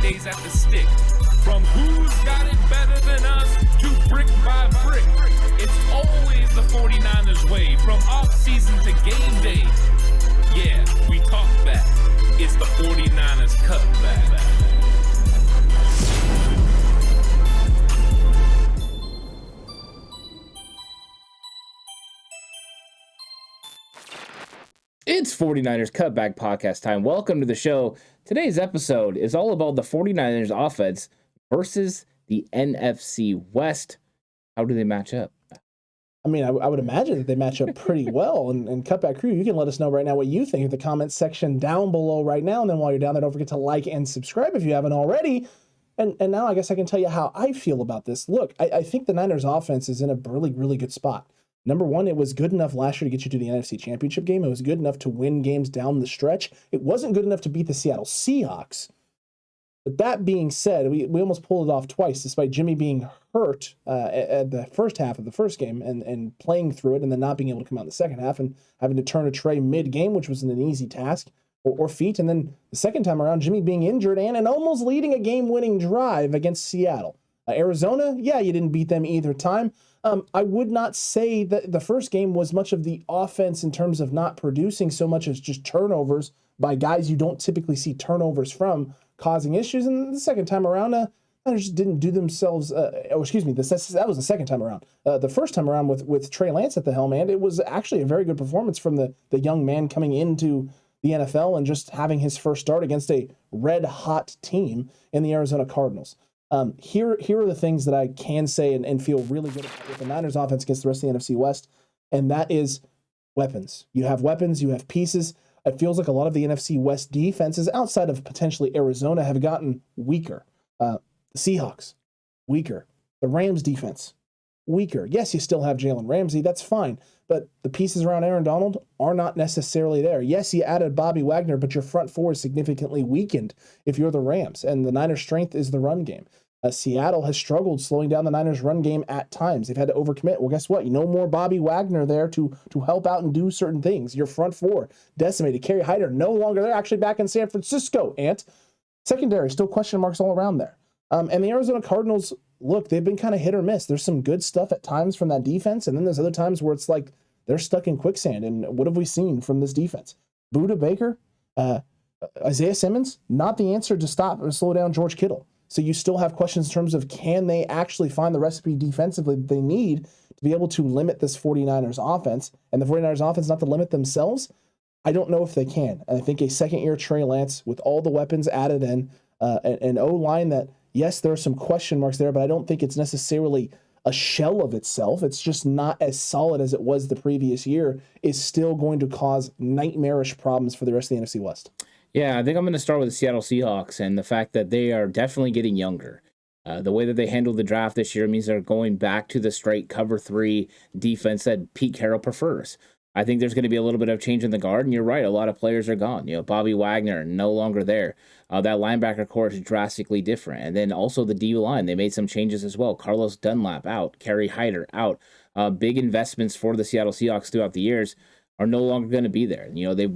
days at the stick. From who's got it better than us to brick by brick. It's always the 49ers way, from off-season to game day. Yeah, we talk back. It's the 49ers Cutback. It's 49ers Cutback Podcast time. Welcome to the show. Today's episode is all about the 49ers offense versus the NFC West. How do they match up? I mean, I would imagine that they match up pretty well. And Cutback Crew, you can let us know right now what you think in the comments section down below right now. And then while you're down there, don't forget to like and subscribe if you haven't already. And now I guess I can tell you how I feel about this. Look, I think the Niners offense is in a really, really good spot. Number one, it was good enough last year to get you to the NFC Championship game. It was good enough to win games down the stretch. It wasn't good enough to beat the Seattle Seahawks. But that being said, we almost pulled it off twice, despite Jimmy being hurt at the first half of the first game and playing through it and then not being able to come out in the second half and having to turn to Trey mid-game, which wasn't an easy task or feat. And then the second time around, Jimmy being injured and almost leading a game-winning drive against Seattle. Arizona, yeah, you didn't beat them either time. I would not say that the first game was much of the offense in terms of not producing so much as just turnovers by guys you don't typically see turnovers from causing issues. And the second time around, they just didn't do themselves. That was the second time around. The first time around with Trey Lance at the helm, and it was actually a very good performance from the young man coming into the NFL and just having his first start against a red-hot team in the Arizona Cardinals. Here are the things that I can say and feel really good about with the Niners offense against the rest of the NFC West, and that is weapons. You have weapons, you have pieces. It feels like a lot of the NFC West defenses outside of potentially Arizona have gotten weaker. The Seahawks, weaker. The Rams defense, weaker. Yes, you still have Jalen Ramsey. That's fine. But the pieces around Aaron Donald are not necessarily there. Yes, you added Bobby Wagner, but your front four is significantly weakened if you're the Rams. And the Niners' strength is the run game. Seattle has struggled slowing down the Niners' run game at times. They've had to overcommit. Well, guess what? You no more Bobby Wagner there to help out and do certain things. Your front four decimated. Kerry Hyder no longer there, actually back in San Francisco. And secondary, still question marks all around there. And the Arizona Cardinals, look, they've been kind of hit or miss. There's some good stuff at times from that defense, and then there's other times where it's like they're stuck in quicksand. And what have we seen from this defense? Budda Baker, Isaiah Simmons, not the answer to stop or slow down George Kittle. So you still have questions in terms of can they actually find the recipe defensively that they need to be able to limit this 49ers offense, and the 49ers offense not to limit themselves? I don't know if they can. And I think a second-year Trey Lance with all the weapons added in, an O-line that, yes, there are some question marks there, but I don't think it's necessarily a shell of itself. It's just not as solid as it was the previous year, is still going to cause nightmarish problems for the rest of the NFC West. Yeah, I think I'm going to start with the Seattle Seahawks and the fact that they are definitely getting younger. The way that they handled the draft this year means they're going back to the straight cover 3 defense that Pete Carroll prefers. I think there's going to be a little bit of change in the guard, and you're right, a lot of players are gone. Bobby Wagner, no longer there. That linebacker core is drastically different. And then also the D-line, they made some changes as well. Carlos Dunlap out, Kerry Hyder out. Big investments for the Seattle Seahawks throughout the years are no longer going to be there. They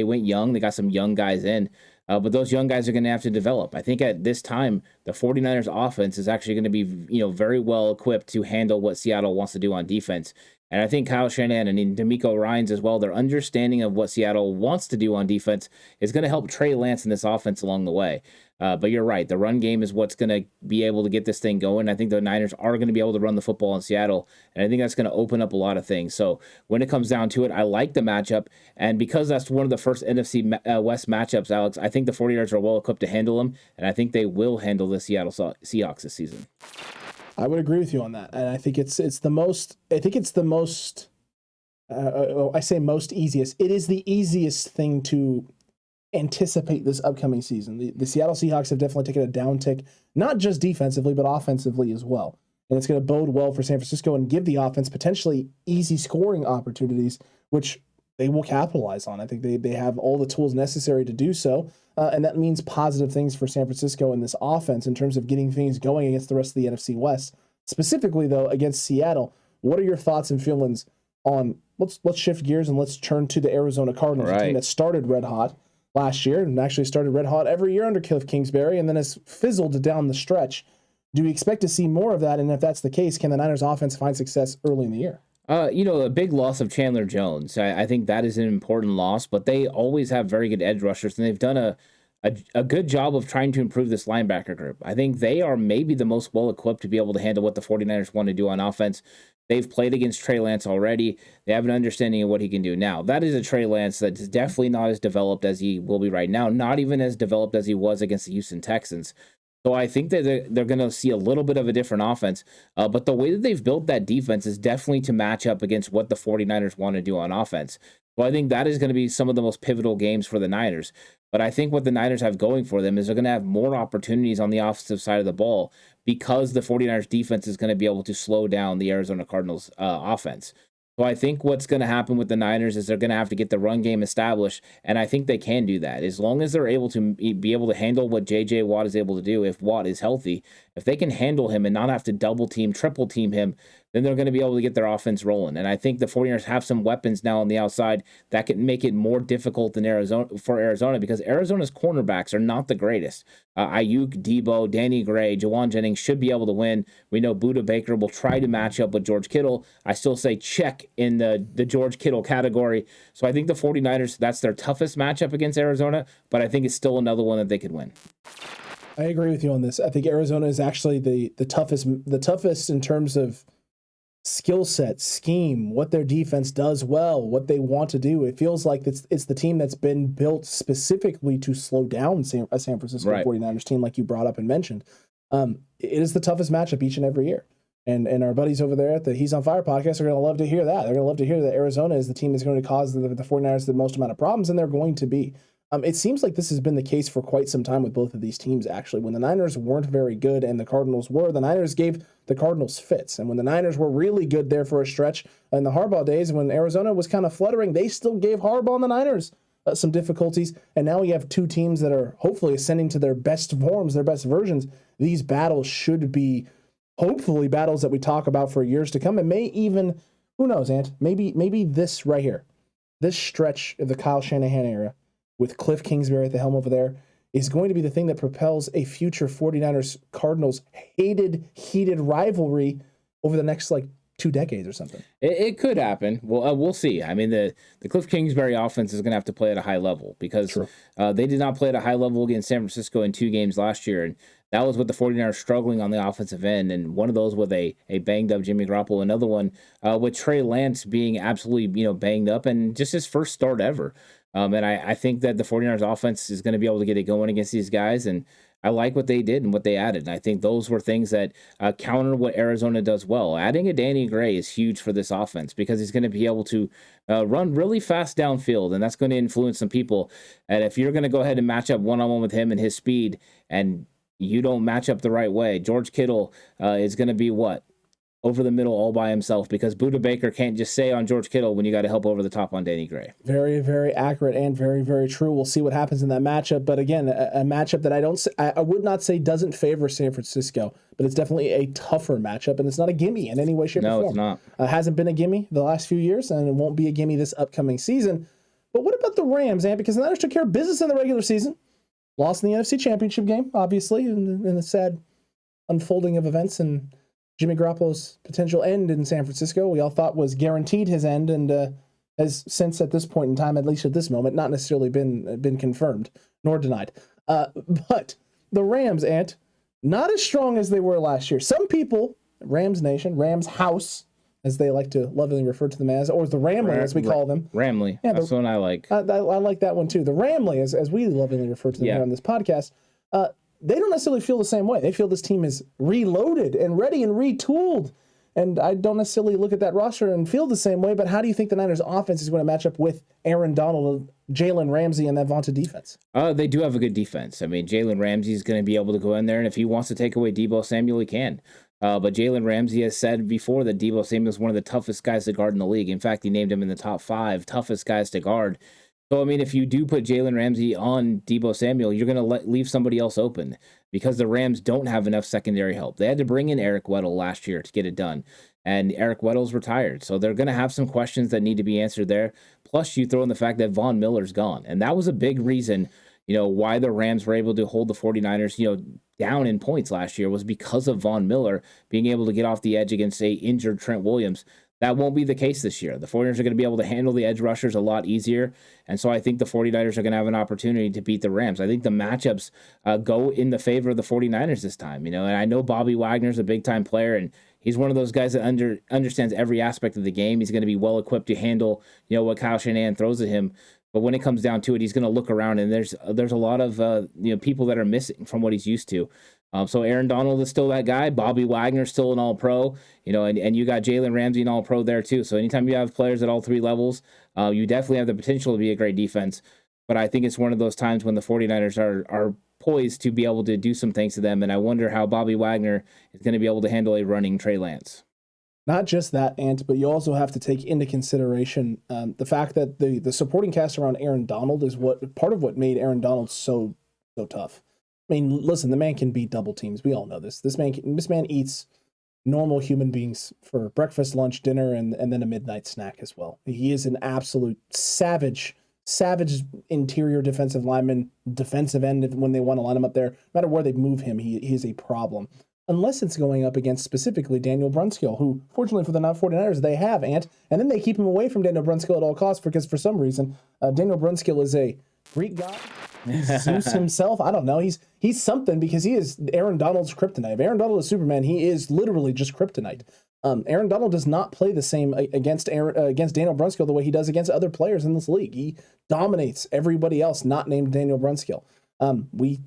went young. They got some young guys in, but those young guys are going to have to develop. I think at this time, the 49ers offense is actually going to be, very well equipped to handle what Seattle wants to do on defense. And I think Kyle Shanahan and D'Amico Ryans as well, their understanding of what Seattle wants to do on defense is going to help Trey Lance in this offense along the way. But you're right, the run game is what's going to be able to get this thing going. I think the Niners are going to be able to run the football in Seattle, and I think that's going to open up a lot of things. So when it comes down to it, I like the matchup, and because that's one of the first NFC West matchups, Alex, I think the 49ers are well equipped to handle them, and I think they will handle the Seattle Seahawks this season. I would agree with you on that, and I think it's the most. I think it's the most. I say most easiest. It is the easiest thing to anticipate this upcoming season. The Seattle Seahawks have definitely taken a downtick, not just defensively but offensively as well, and it's going to bode well for San Francisco and give the offense potentially easy scoring opportunities, which they will capitalize on. I think they have all the tools necessary to do so. And that means positive things for San Francisco in this offense in terms of getting things going against the rest of the NFC West. Specifically, though, against Seattle, what are your thoughts and feelings on, let's shift gears and let's turn to the Arizona Cardinals, a team that started red hot, last year and actually started red hot every year under Cliff Kingsbury and then has fizzled down the stretch. Do we expect to see more of that? And if that's the case, can the Niners offense find success early in the year? A big loss of Chandler Jones. I think that is an important loss, but they always have very good edge rushers, and they've done a good job of trying to improve this linebacker group. I think they are maybe the most well-equipped to be able to handle what the 49ers want to do on offense. They've played against Trey Lance already. They have an understanding of what he can do. Now, that is a Trey Lance that's definitely not as developed as he will be right now, not even as developed as he was against the Houston Texans. So I think that they're going to see a little bit of a different offense. But the way that they've built that defense is definitely to match up against what the 49ers want to do on offense. So I think that is going to be some of the most pivotal games for the Niners. But I think what the Niners have going for them is they're going to have more opportunities on the offensive side of the ball because the 49ers defense is going to be able to slow down the Arizona Cardinals offense. So I think what's going to happen with the Niners is they're going to have to get the run game established, and I think they can do that. As long as they're able to be able to handle what J.J. Watt is able to do, if Watt is healthy, if they can handle him and not have to double team, triple team him, then they're going to be able to get their offense rolling. And I think the 49ers have some weapons now on the outside that can make it more difficult than Arizona because Arizona's cornerbacks are not the greatest. Ayuk, Debo, Danny Gray, Jawan Jennings should be able to win. We know Budda Baker will try to match up with George Kittle. I still say check in the George Kittle category. So I think the 49ers, that's their toughest matchup against Arizona, but I think it's still another one that they could win. I agree with you on this. I think Arizona is actually the toughest in terms of skill set, scheme, what their defense does well, what they want to do. It feels like it's the team that's been built specifically to slow down a San Francisco 49ers team, like you brought up and mentioned. It is the toughest matchup each and every year. And our buddies over there at the He's on Fire podcast are going to love to hear that. They're going to love to hear that Arizona is the team that's going to cause the 49ers the most amount of problems, and they're going to be. It seems like this has been the case for quite some time with both of these teams, actually. When the Niners weren't very good and the Cardinals were, the Niners gave the Cardinals fits. And when the Niners were really good there for a stretch in the Harbaugh days, when Arizona was kind of fluttering, they still gave Harbaugh and the Niners some difficulties. And now we have two teams that are hopefully ascending to their best forms, their best versions. These battles should be hopefully battles that we talk about for years to come. And may even, who knows, Ant, maybe this right here, this stretch of the Kyle Shanahan era, with Cliff Kingsbury at the helm over there, is going to be the thing that propels a future 49ers-Cardinals heated rivalry over the next, 2 decades or something. It could happen. Well, we'll see. I mean, the Cliff Kingsbury offense is going to have to play at a high level because they did not play at a high level against San Francisco in 2 games last year, and that was with the 49ers struggling on the offensive end, and one of those with a banged-up Jimmy Garoppolo, another one with Trey Lance being absolutely banged up, and just his first start ever. And I think that the 49ers offense is going to be able to get it going against these guys. And I like what they did and what they added. And I think those were things that counter what Arizona does well. Adding a Danny Gray is huge for this offense because he's going to be able to run really fast downfield. And that's going to influence some people. And if you're going to go ahead and match up one-on-one with him and his speed and you don't match up the right way, George Kittle is going to be what? Over the middle all by himself because Budda Baker can't just say on George Kittle when you got to help over the top on Danny Gray. Very, very accurate and very, very true. We'll see what happens in that matchup. But again, a matchup that I would not say doesn't favor San Francisco, but it's definitely a tougher matchup, and it's not a gimme in any way, shape, or form. No, it's not. Hasn't been a gimme the last few years, and it won't be a gimme this upcoming season. But what about the Rams, Ant? Because the Niners took care of business in the regular season, lost in the NFC Championship game, obviously, in the sad unfolding of events and Jimmy Garoppolo's potential end in San Francisco, we all thought was guaranteed his end, and has since at this point in time, at least at this moment, not necessarily been confirmed nor denied. But the Rams, Ant, not as strong as they were last year. Some people, Rams Nation, Rams House, as they like to lovingly refer to them as, or the Ramley, as we call them. Ramley. Yeah, that's one I like. I like that one too. The Ramley, as we lovingly refer to them here on this podcast. They don't necessarily feel the same way. They feel this team is reloaded and ready and retooled. And I don't necessarily look at that roster and feel the same way, but how do you think the Niners offense is going to match up with Aaron Donald, Jalen Ramsey, and that vaunted defense? They do have a good defense. I mean, Jalen Ramsey is going to be able to go in there, and if he wants to take away Deebo Samuel, he can. But Jalen Ramsey has said before that Deebo Samuel is one of the toughest guys to guard in the league. In fact, he named him in the top 5 toughest guys to guard. So, I mean, if you do put Jalen Ramsey on Deebo Samuel, you're going to leave somebody else open because the Rams don't have enough secondary help. They had to bring in Eric Weddle last year to get it done. and Eric Weddle's retired. So they're going to have some questions that need to be answered there. Plus, you throw in the fact that Von Miller's gone. And that was a big reason, why the Rams were able to hold the 49ers, down in points last year was because of Von Miller being able to get off the edge against a injured Trent Williams. That won't be the case this year. The 49ers are going to be able to handle the edge rushers a lot easier. And so I think the 49ers are going to have an opportunity to beat the Rams. I think the matchups go in the favor of the 49ers this time. And I know Bobby Wagner's a big-time player, and he's one of those guys that understands every aspect of the game. He's going to be well-equipped to handle, what Kyle Shanahan throws at him. But when it comes down to it, he's going to look around, and there's a lot of people that are missing from what he's used to. So Aaron Donald is still that guy. Bobby Wagner's still an all-pro, and you got Jalen Ramsey an all-pro there too. So anytime you have players at all three levels, you definitely have the potential to be a great defense. But I think it's one of those times when the 49ers are poised to be able to do some things to them, and I wonder how Bobby Wagner is going to be able to handle a running Trey Lance. Not just that, Ant, but you also have to take into consideration the fact that the supporting cast around Aaron Donald is part of what made Aaron Donald so tough. I mean, listen, the man can beat double teams. We all know this. This man eats normal human beings for breakfast, lunch, dinner, and then a midnight snack as well. He is an absolute savage interior defensive lineman, defensive end when they want to line him up there. No matter where they move him, he is a problem. Unless it's going up against specifically Daniel Brunskill, who, fortunately for the 49ers, they have, Ant. And then they keep him away from Daniel Brunskill at all costs because for some reason, Daniel Brunskill is a Greek god. Zeus himself. I don't know. He's something because he is Aaron Donald's kryptonite. If Aaron Donald is Superman, he is literally just kryptonite. Aaron Donald does not play the same against Daniel Brunskill the way he does against other players in this league. He dominates everybody else not named Daniel Brunskill. We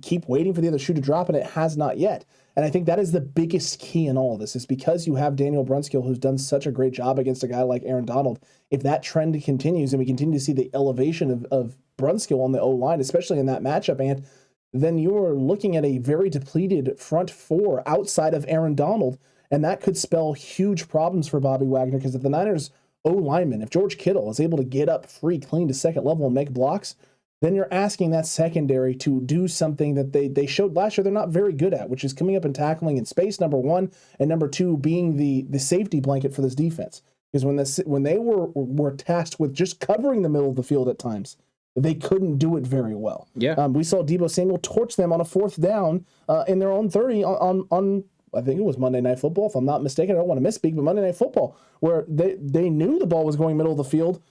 keep waiting for the other shoe to drop, and it has not yet. And I think that is the biggest key in all of this, is because you have Daniel Brunskill, who's done such a great job against a guy like Aaron Donald. If that trend continues and we continue to see the elevation of Brunskill on the O-line, especially in that matchup, and then you're looking at a very depleted front four outside of Aaron Donald, and that could spell huge problems for Bobby Wagner, because if the Niners O-lineman, if George Kittle is able to get up free, clean to second level and make blocks, then you're asking that secondary to do something that they showed last year they're not very good at, which is coming up and tackling in space, number one, and number two, being the safety blanket for this defense. Because when they were tasked with just covering the middle of the field at times, they couldn't do it very well. Yeah. We saw Deebo Samuel torch them on a fourth down in their own 30 on I think it was Monday Night Football, if I'm not mistaken. I don't want to misspeak, but Monday Night Football, where they knew the ball was going middle of the field,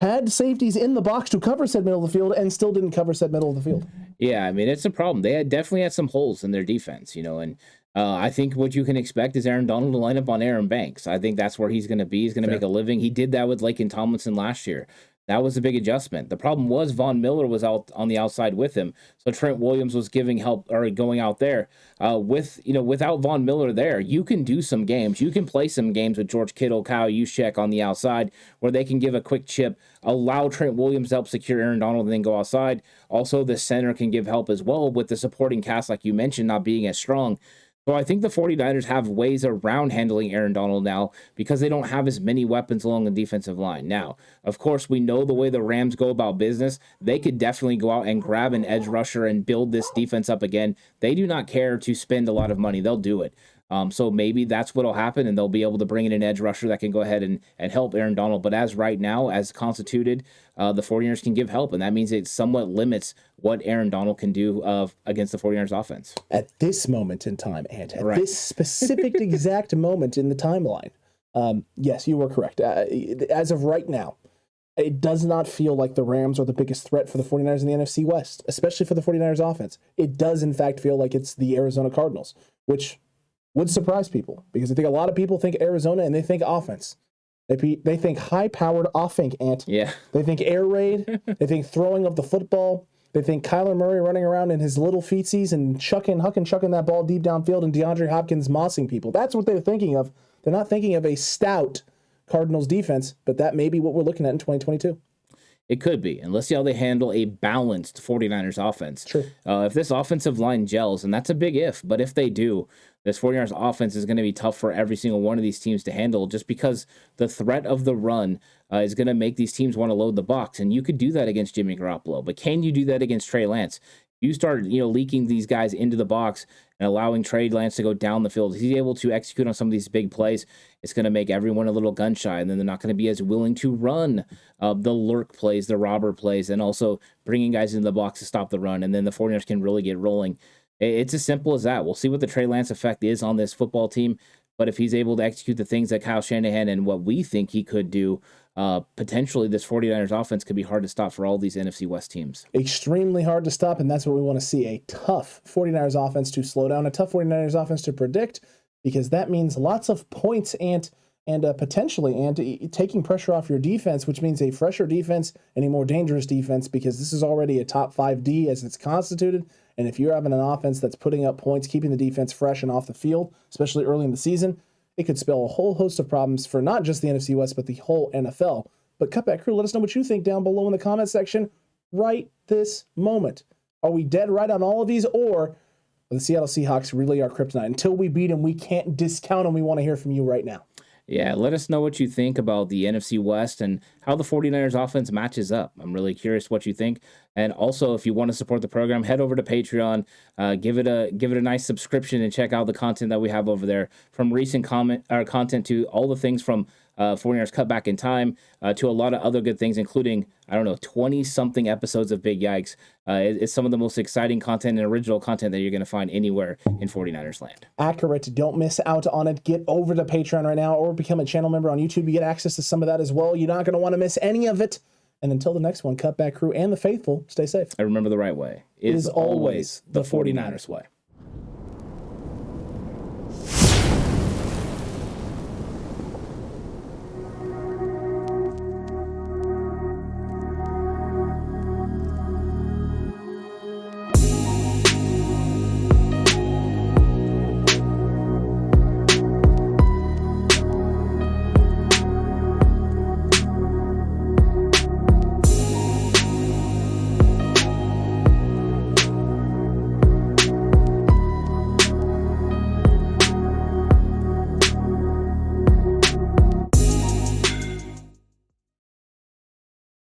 had safeties in the box to cover said middle of the field, and still didn't cover said middle of the field. Yeah, I mean, it's a problem. They definitely had some holes in their defense, and I think what you can expect is Aaron Donald to line up on Aaron Banks. I think that's where he's going to be. He's going to make a living. He did that with Laken Tomlinson last year. That was a big adjustment. The problem was Von Miller was out on the outside with him, so Trent Williams was giving help or going out there. Without Von Miller there, you can do some games. You can play some games with George Kittle, Kyle Juszczyk on the outside, where they can give a quick chip, allow Trent Williams to help secure Aaron Donald, and then go outside. Also, the center can give help as well, with the supporting cast, like you mentioned, not being as strong. So I think the 49ers have ways around handling Aaron Donald now because they don't have as many weapons along the defensive line. Now, of course, we know the way the Rams go about business. They could definitely go out and grab an edge rusher and build this defense up again. They do not care to spend a lot of money. They'll do it. So maybe that's what'll happen, and they'll be able to bring in an edge rusher that can go ahead and help Aaron Donald. But as right now, as constituted, the 49ers can give help, and that means it somewhat limits what Aaron Donald can do against the 49ers offense. At this moment in time, and at this specific exact moment in the timeline, yes, you were correct. As of right now, it does not feel like the Rams are the biggest threat for the 49ers in the NFC West, especially for the 49ers offense. It does, in fact, feel like it's the Arizona Cardinals, which would surprise people, because I think a lot of people think Arizona and they think offense. They think high-powered offense, Ant. Yeah. They think air raid. They think throwing of the football. They think Kyler Murray running around in his little feetsies and chucking that ball deep downfield, and DeAndre Hopkins mossing people. That's what they're thinking of. They're not thinking of a stout Cardinals defense, but that may be what we're looking at in 2022. It could be, and let's see how they handle a balanced 49ers offense. True. If this offensive line gels, and that's a big if, but if they do, this 49ers offense is going to be tough for every single one of these teams to handle, just because the threat of the run is going to make these teams want to load the box, and you could do that against Jimmy Garoppolo, but can you do that against Trey Lance? You start, leaking these guys into the box and allowing Trey Lance to go down the field. If he's able to execute on some of these big plays, it's going to make everyone a little gun shy, and then they're not going to be as willing to run the lurk plays, the robber plays, and also bringing guys into the box to stop the run, and then the 49ers can really get rolling. It's as simple as that. We'll see what the Trey Lance effect is on this football team, but if he's able to execute the things that Kyle Shanahan and what we think he could do, potentially this 49ers offense could be hard to stop for all these NFC West teams. Extremely hard to stop, and that's what we want to see, a tough 49ers offense to slow down, a tough 49ers offense to predict, because that means lots of points and potentially taking pressure off your defense, which means a fresher defense and a more dangerous defense, because this is already a top 5 D as it's constituted. And if you're having an offense that's putting up points, keeping the defense fresh and off the field, especially early in the season, it could spell a whole host of problems for not just the NFC West, but the whole NFL. But Cutback Crew, let us know what you think down below in the comment section right this moment. Are we dead right on all of these, or are the Seattle Seahawks really our kryptonite? Until we beat them, we can't discount them. We want to hear from you right now. Yeah, let us know what you think about the NFC West and how the 49ers offense matches up. I'm really curious what you think. And also, if you want to support the program, head over to Patreon, give it a nice subscription, and check out the content that we have over there, from recent content to all the things from 49ers Cutback in Time to a lot of other good things, including, 20-something episodes of Big Yikes. It's some of the most exciting content and original content that you're going to find anywhere in 49ers land. Accurate. Don't miss out on it. Get over to Patreon right now or become a channel member on YouTube. You get access to some of that as well. You're not going to want to miss any of it. And until the next one, Cutback Crew and the faithful, stay safe. I remember the right way. It is always the 49ers way.